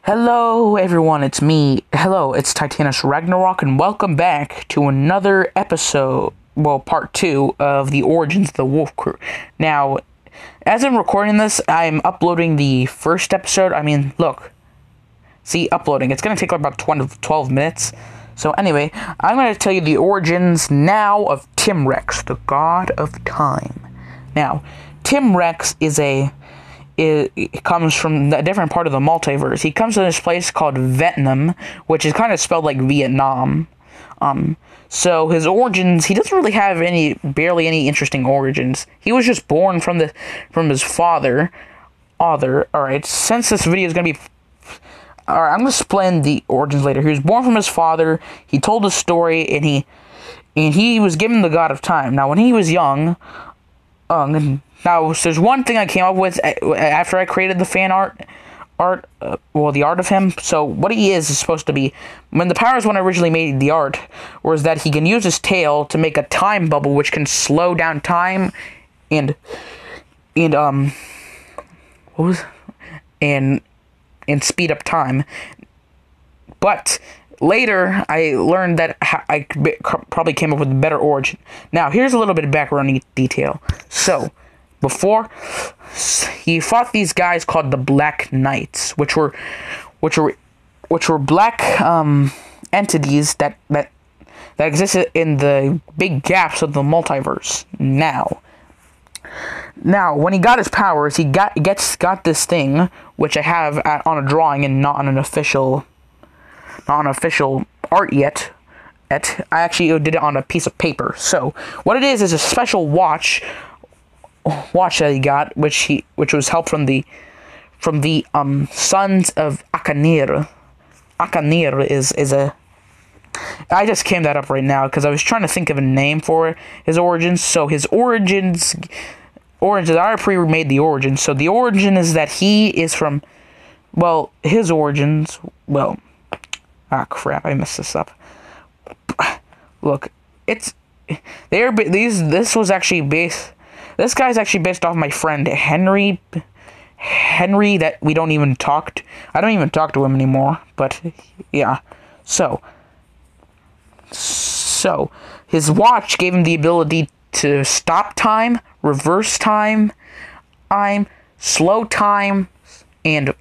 Hello everyone, it's me. Hello, it's Titanus Ragnarok, and welcome back to another episode, part 2 of the Origins of the Wolf Crew. Now, as I'm recording this, I'm uploading the first episode. Uploading. It's going to take about 12 minutes. So anyway, I'm going to tell you the origins now of Tim Rex, the God of Time. Now, Tim Rex it comes from a different part of the multiverse. He comes to this place called Vietnam, which is kind of spelled like Vietnam. So his origins, he doesn't really have barely any interesting origins. He was just born from his father. Alright, since this video is gonna be, alright, I'm gonna explain the origins later. He was born from his father. He told a story, and he was given the God of Time. Now, when he was young, now, there's one thing I came up with after I created the fan art, the art of him. So, what he is supposed to be, when the powers when I originally made the art, was that he can use his tail to make a time bubble, which can slow down time, and speed up time. But later, I learned that I probably came up with a better origin. Now, here's a little bit of background detail. So, before, he fought these guys called the Black Knights, which were black entities that existed in the big gaps of the multiverse. Now, when he got his powers, he got this thing, which I have on a drawing and not on an official art yet. I actually did it on a piece of paper. So what it is a special watch that he got, which was helped from the sons of Akanir. Akanir is a. I just came that up right now because I was trying to think of a name for his origins. So his origins. I already pre-made the origins. So the origin is that he is from. Well, his origins. Well. Ah, crap! I messed this up. Look, this was actually based. This guy's actually based off my friend Henry. That we don't even talk. I don't even talk to him anymore. But yeah, so his watch gave him the ability to stop time, reverse time, slow time, and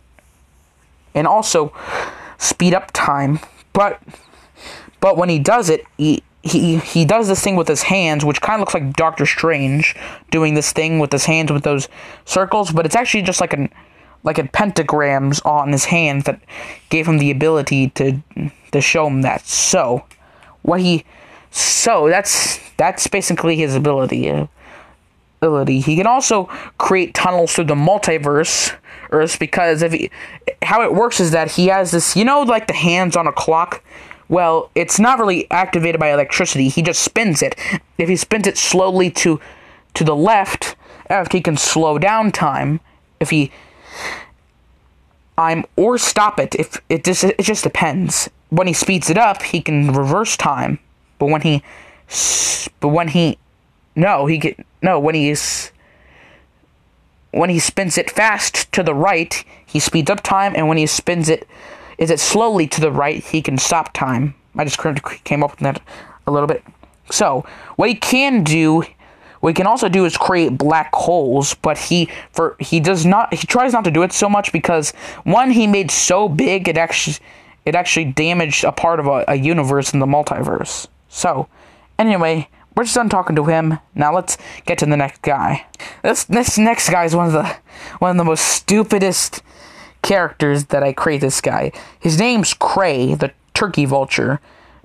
also speed up time. But when he does it, he does this thing with his hands, which kind of looks like Doctor Strange doing this thing with his hands with those circles, but it's actually just like a pentagrams on his hands that gave him the ability to show him that. So that's basically his ability. He can also create tunnels through the multiverse, because how it works is that he has this, like the hands on a clock. Well, it's not really activated by electricity. He just spins it. If he spins it slowly to the left, he can slow down time. Or stop it. It just depends. When he speeds it up, he can reverse time. But when he spins it fast to the right, he speeds up time, and when he spins it slowly to the right, he can stop time. I just came up with that a little bit. So, what he can also do is create black holes, but he tries not to do it so much because, one, he made so big it actually damaged a part of a universe in the multiverse. So, anyway, we're just done talking to him. Now let's get to the next guy. This next guy is one of the most stupidest characters that I create. This guy, his name's Cray, the turkey vulture.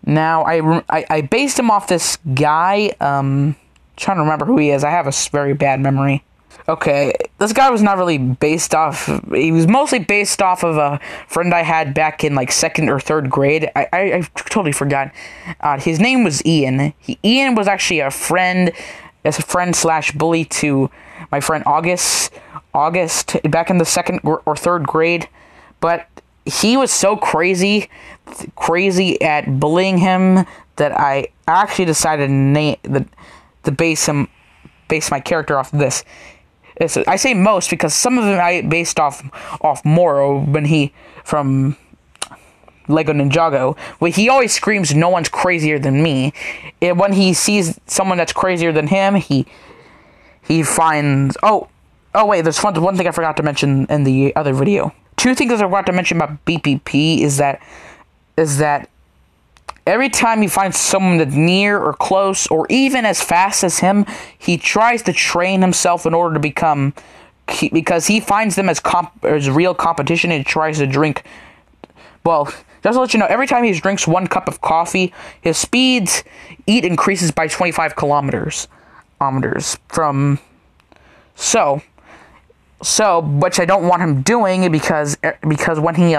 Now I based him off this guy. Trying to remember who he is. I have a very bad memory. Okay, this guy was not really based off. He was mostly based off of a friend I had back in like 2nd or 3rd grade. I totally forgot. His name was Ian. Ian was actually a friend slash bully to my friend August back in the 2nd or 3rd grade. But he was so crazy at bullying him that I actually decided to base my character off of this. I say most because some of them I based off Moro when he from Lego Ninjago, where he always screams, "No one's crazier than me." And when he sees someone that's crazier than him, he finds wait, there's one thing I forgot to mention in the other video. Two things I forgot to mention about BPP is that every time he finds someone that's near or close or even as fast as him, he tries to train himself in order to become, because he finds them as real competition, and he tries to drink. Well, just to let you know, every time he drinks 1 cup of coffee, his speed increases by 25 kilometers from. So, which I don't want him doing because when he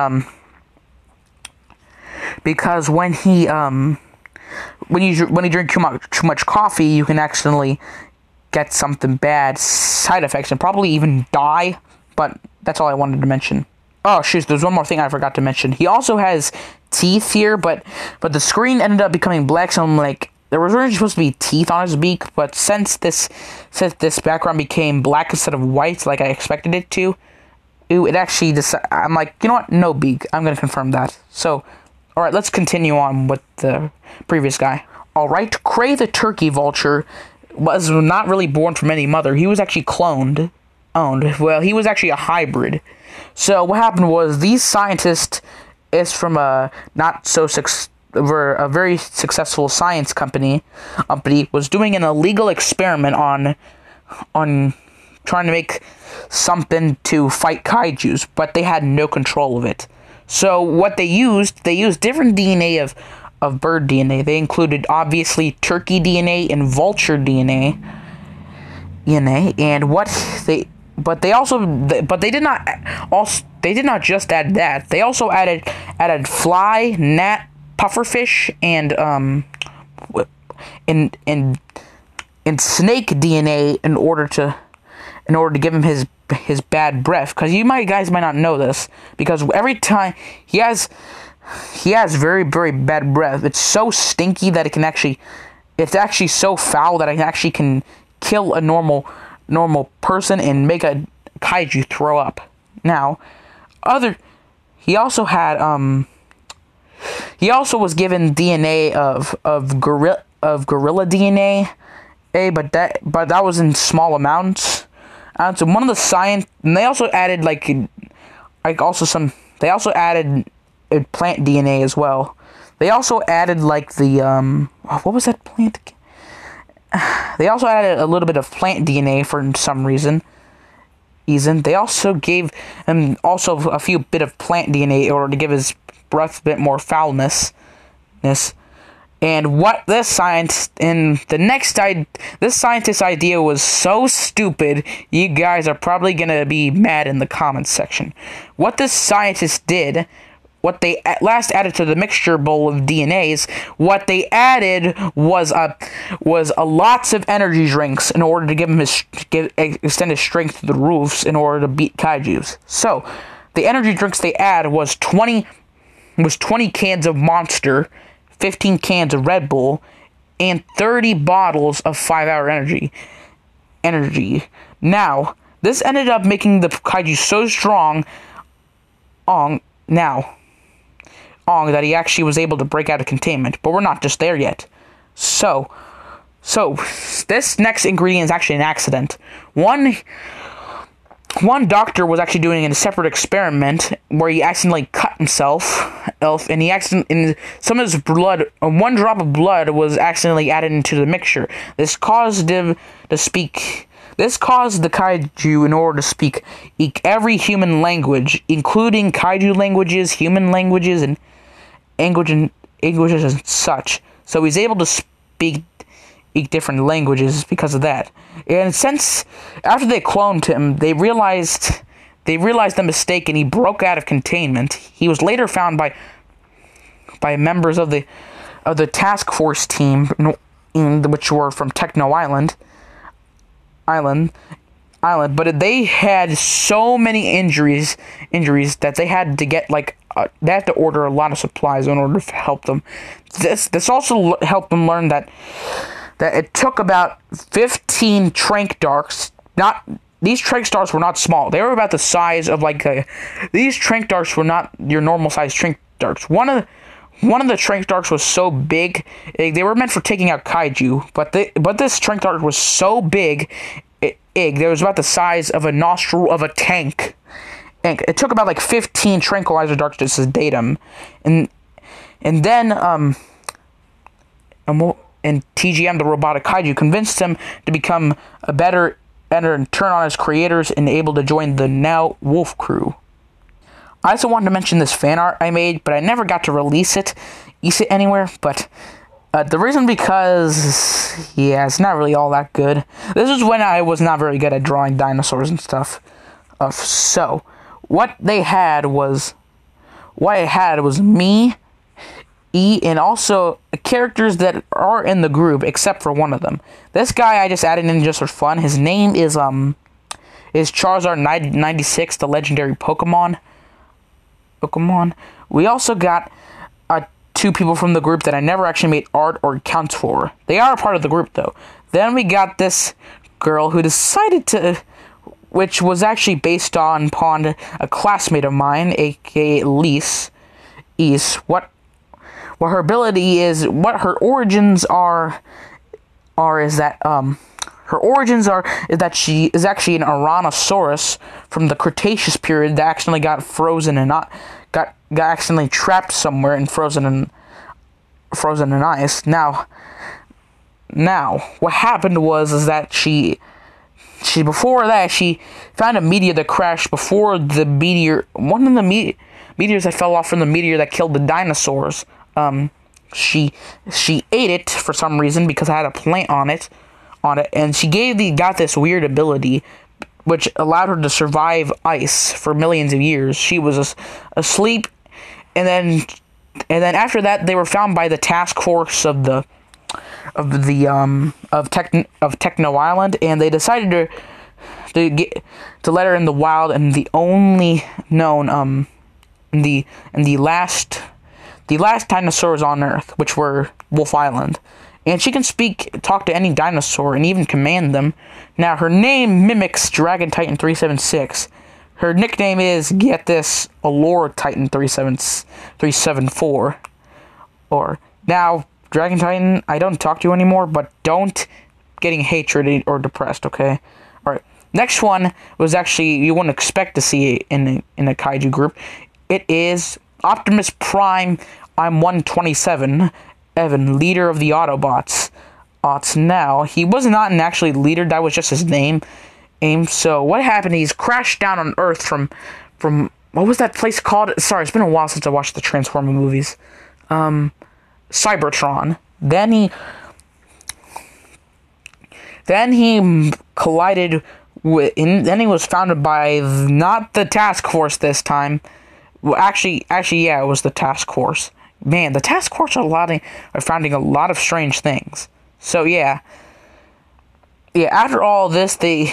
when you drink too much coffee, you can accidentally get something bad, side effects, and probably even die. But that's all I wanted to mention. Oh shoot, there's one more thing I forgot to mention. He also has teeth here, but the screen ended up becoming black, so I'm like, there was originally supposed to be teeth on his beak, but since this background became black instead of white, like I expected it to, it actually I'm like, you know what? No beak. I'm gonna confirm that. So, all right, let's continue on with the previous guy. All right, Cray the turkey vulture was not really born from any mother. He was actually owned. Well, he was actually a hybrid. So what happened was these scientists is from a very successful science company was doing an illegal experiment on trying to make something to fight kaijus, but they had no control of it. So what they used different DNA of bird DNA. They included obviously turkey DNA and vulture DNA. And but they did not just add that. They also added fly, gnat, pufferfish, and snake DNA in order to give him his bad breath. Because you guys might not know this, because every time he has very, very bad breath. It's so stinky that it's actually so foul that it actually can kill a normal person and make a kaiju throw up. Now, he also was given DNA of gorilla DNA, but that was in small amounts. So one of the science, and they also added they also added plant DNA as well. They also added what was that plant again? They also added a little bit of plant DNA for some reason. They also gave him a few bit of plant DNA in order to give his breath a bit more foulness. And what this scientist's idea was so stupid, you guys are probably gonna be mad in the comments section. What this scientist did, what they last added to the mixture bowl of DNAs, what they added was lots of energy drinks in order to give him extend his strength to the roofs in order to beat kaijus. So the energy drinks they add was 20 cans of Monster, 15 cans of Red Bull, and 30 bottles of 5-hour energy. Now, this ended up making the kaiju so strong that he actually was able to break out of containment. But we're not just there yet. So this next ingredient is actually an accident. One doctor was actually doing a separate experiment where he accidentally cut himself, and in some of his blood, 1 drop of blood was accidentally added into the mixture. This caused the kaiju in order to speak every human language, including kaiju languages, human languages, and languages and such. So he's able to speak different languages because of that. And since after they cloned him, they realized the mistake, and he broke out of containment. He was later found by members of the task force team, which were from Techno Island. But they had so many injuries that they had to get they had to order a lot of supplies in order to help them. This also helped them learn that it took about 15 Trank Darks, not these Trank Darts were not small. They were about the size of these Trank Darts were not your normal size Trank Darts. One of the Trank Darts was so big, they were meant for taking out kaiju, but this Trank Dart was so big, it was about the size of a nostril of a tank. And it took about 15 tranquilizer darts to sedate him, and then TGM, the robotic kaiju, convinced him to become a better and turn on his creators and able to join the now Wolf Crew. I also wanted to mention this fan art I made, but I never got to release it anywhere. But the reason because, yeah, it's not really all that good. This is when I was not very good at drawing dinosaurs and stuff. So, what I had was me, E, and also characters that are in the group, except for one of them. This guy I just added in just for fun. His name is Charizard 96, the legendary Pokemon. We also got two people from the group that I never actually made art or accounts for. They are a part of the group though. Then we got this girl who decided to, which was actually based upon a classmate of mine, aka Elise. What her ability is, what her origins are is that she is actually an Tyrannosaurus from the Cretaceous period that accidentally got frozen and got accidentally trapped somewhere and frozen in ice. Now what happened was that she before that she found a meteor that crashed before the meteor. One of the meteors that fell off from the meteor that killed the dinosaurs. She ate it for some reason because I had a plant on it, and she got this weird ability which allowed her to survive ice for millions of years. She was asleep, and then after that they were found by the task force of Techno Island, and they decided to let her in the wild, and the only known the last dinosaurs on Earth, which were Wolf Island. And she can talk to any dinosaur, and even command them. Now, her name mimics Dragon Titan 376. Her nickname is, get this, Allure Titan 374. Now, Dragon Titan, I don't talk to you anymore, but don't getting hatred or depressed, okay? Alright, next one was actually, you wouldn't expect to see it in a kaiju group. It is Optimus Prime, I'm 127, Evan, leader of the Autobots. Now, he was not an actually leader, that was just his name. So, what happened, he's crashed down on Earth from what was that place called? Sorry, it's been a while since I watched the Transformer movies. Cybertron. Then he collided with, then he was founded by, not the task force this time. Well, actually, yeah, it was the task force. Man, the task force are finding a lot of strange things. So yeah, after all this, a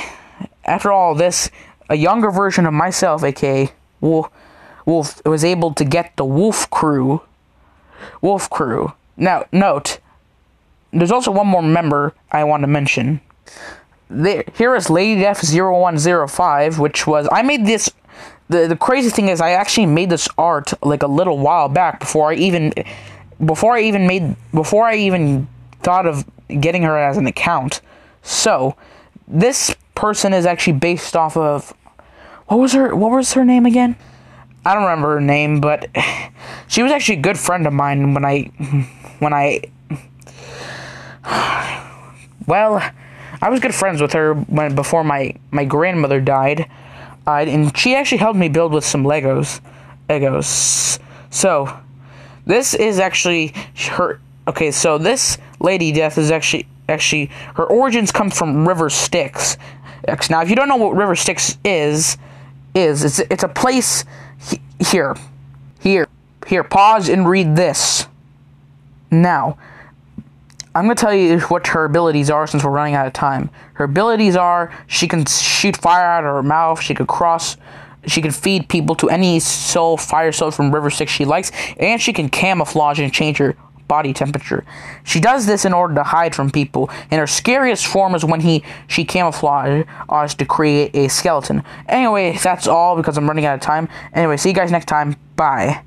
younger version of myself, aka Wolf, was able to get the Wolf Crew. Now, note, there's also one more member I want to mention. Here is Lady Death 0105, which was, I made this. The crazy thing is, I actually made this art a little while back before I even thought of getting her as an account. So, this person is actually based off of, what was her name again? I don't remember her name, but she was actually a good friend of mine well, I was good friends with her before my grandmother died. And she actually helped me build with some Legos. So, this is actually her. Okay, so this Lady Death is actually her origins come from River Styx. Now, if you don't know what River Styx is it's a place here. Pause and read this. Now, I'm going to tell you what her abilities are since we're running out of time. Her abilities are, she can shoot fire out of her mouth, she can feed people to any fire soul from River Styx she likes, and she can camouflage and change her body temperature. She does this in order to hide from people, and her scariest form is when she camouflages to create a skeleton. Anyway, that's all because I'm running out of time. Anyway, see you guys next time. Bye.